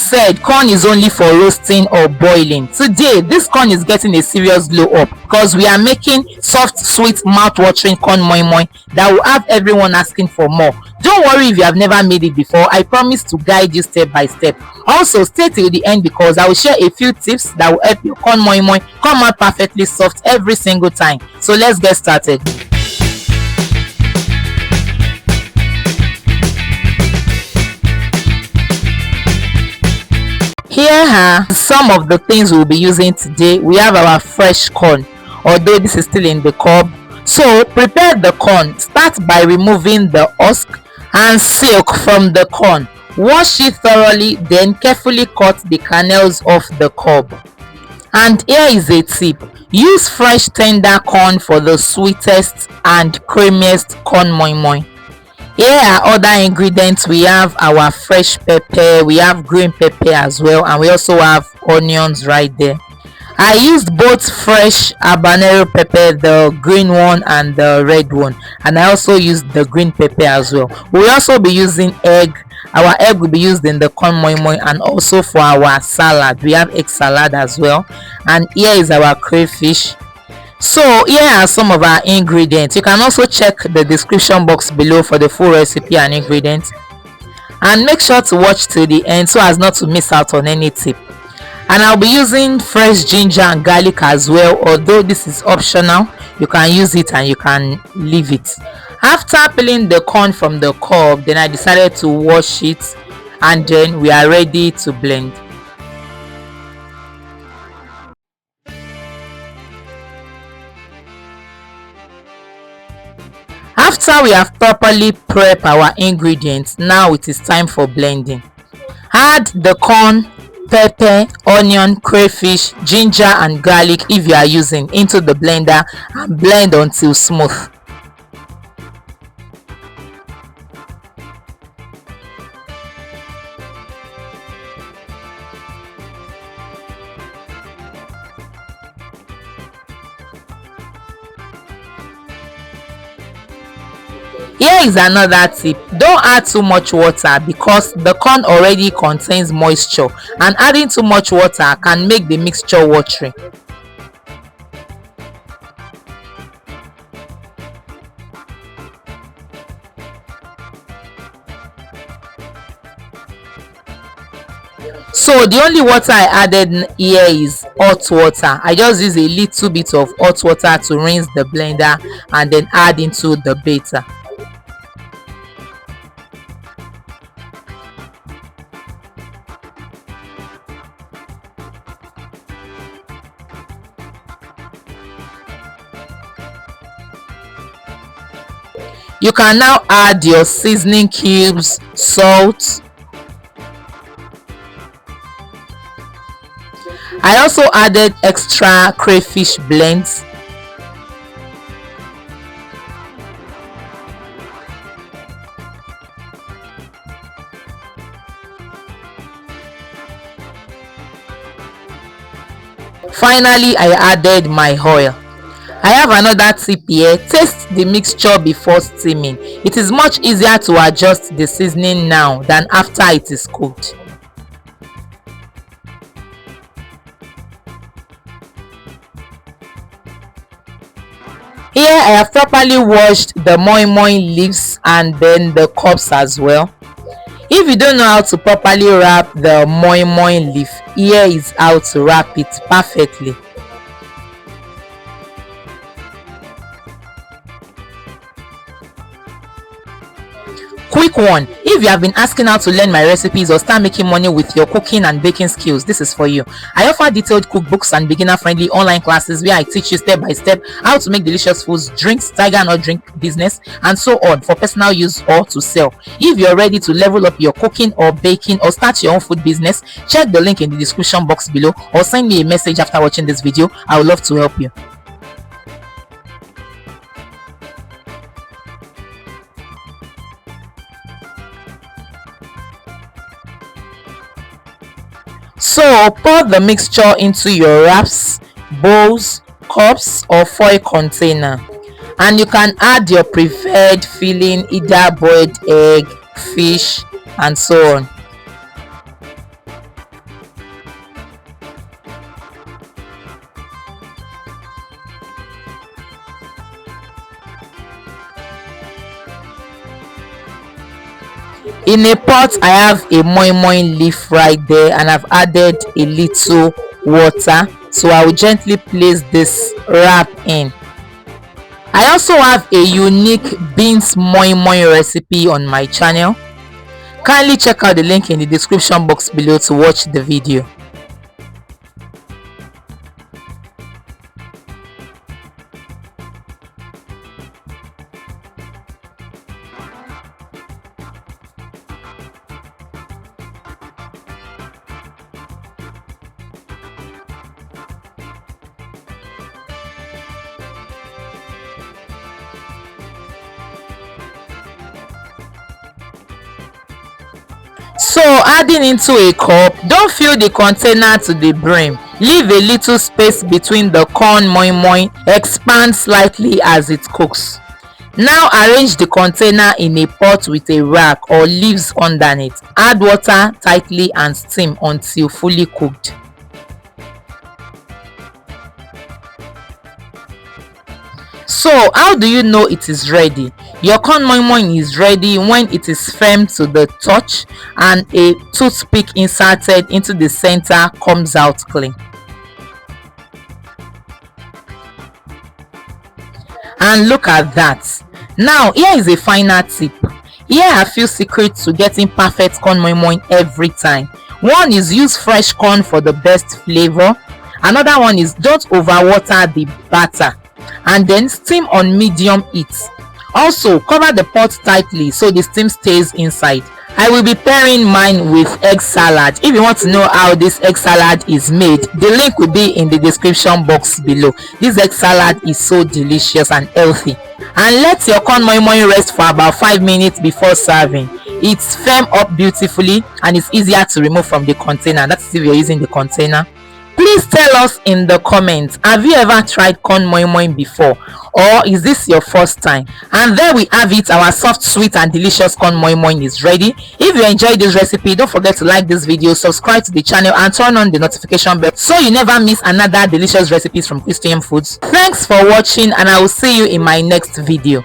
said, corn is only for roasting or boiling. Today, this corn is getting a serious glow up because we are making soft, sweet, mouth-watering corn moi moi that will have everyone asking for more. Don't worry if you have never made it before. I promise to guide you step by step. Also, stay till the end because I will share a few tips that will help your corn moi moi come out perfectly soft every single time. So let's get started. Here are some of the things we'll be using today. We have our fresh corn, although this is still in the cob. So prepare the corn. Start by removing the husk and silk from the corn. Wash it thoroughly, then carefully cut the kernels off the cob. And here is a tip. Use fresh tender corn for the sweetest and creamiest corn moi moi. Here are other ingredients. We have our fresh pepper, we have green pepper as well, and we also have onions right there. I used both fresh habanero pepper, the green one and the red one, and I also used the green pepper as well. We'll also be using egg. Our egg will be used in the corn moi moi, and also for our salad we have egg salad as well. And here is our crayfish. So here are some of our ingredients. You can also check the description box below for the full recipe and ingredients, and make sure to watch till the end so as not to miss out on any tip. And I'll be using fresh ginger and garlic as well, although this is optional. You can use it and you can leave it. After peeling the corn from the cob, then I decided to wash it, and then we are ready to blend. After we have properly prepped our ingredients, now it is time for blending. Add the corn, pepper, onion, crayfish, ginger and garlic if you are using into the blender and blend until smooth. Here is another tip. Don't add too much water because the corn already contains moisture, and adding too much water can make the mixture watery. So the only water I added here is hot water. I just use a little bit of hot water to rinse the blender and then add into the batter. You can now add your seasoning cubes, salt. I also added extra crayfish blends. Finally, I added my oil. I have another tip here. Taste the mixture before steaming. It is much easier to adjust the seasoning now than after it is cooked. Here I have properly washed the moi moi leaves and then the cups as well. If you don't know how to properly wrap the moi moi leaf, here is how to wrap it perfectly. Quick one, if you have been asking how to learn my recipes or start making money with your cooking and baking skills, this is for you. I offer detailed cookbooks and beginner friendly online classes where I teach you step by step how to make delicious foods, drinks, tiger nut drink business and so on for personal use or to sell. If you're ready to level up your cooking or baking or start your own food business, check the link in the description box below or send me a message after watching this video. I would love to help you. So pour the mixture into your wraps, bowls, cups or foil container, and you can add your preferred filling, either boiled egg, fish and so on. In a pot I have a moi moi leaf right there, and I've added a little water, so I will gently place this wrap in. I also have a unique beans moi moi recipe on my channel. Kindly check out the link in the description box below to watch the video. So adding into a cup, don't fill the container to the brim. Leave a little space between the corn moi moi. Expand slightly as it cooks. Now arrange the container in a pot with a rack or leaves underneath. Add water tightly and steam until fully cooked. So how do you know it is ready? Your corn moi moi is ready when it is firm to the touch and a toothpick inserted into the center comes out clean. And look at that. Now here is a final tip. Here are a few secrets to getting perfect corn moi moi every time. One is use fresh corn for the best flavor. Another one is don't overwater the batter, and then steam on medium heat. Also cover the pot tightly so the steam stays inside. I will be pairing mine with egg salad. If you want to know how this egg salad is made, the link will be in the description box below. This egg salad is so delicious and healthy. And let your corn moi moi rest for about 5 minutes before serving. It's firm up beautifully and it's easier to remove from the container. That's if you're using the container. Please tell us in the comments, have you ever tried corn moi moi before, or is this your first time? And there we have it, our soft, sweet and delicious corn moi moi is ready. If you enjoyed this recipe, don't forget to like this video, subscribe to the channel and turn on the notification bell so you never miss another delicious recipes from Christian Foods. Thanks for watching and I will see you in my next video.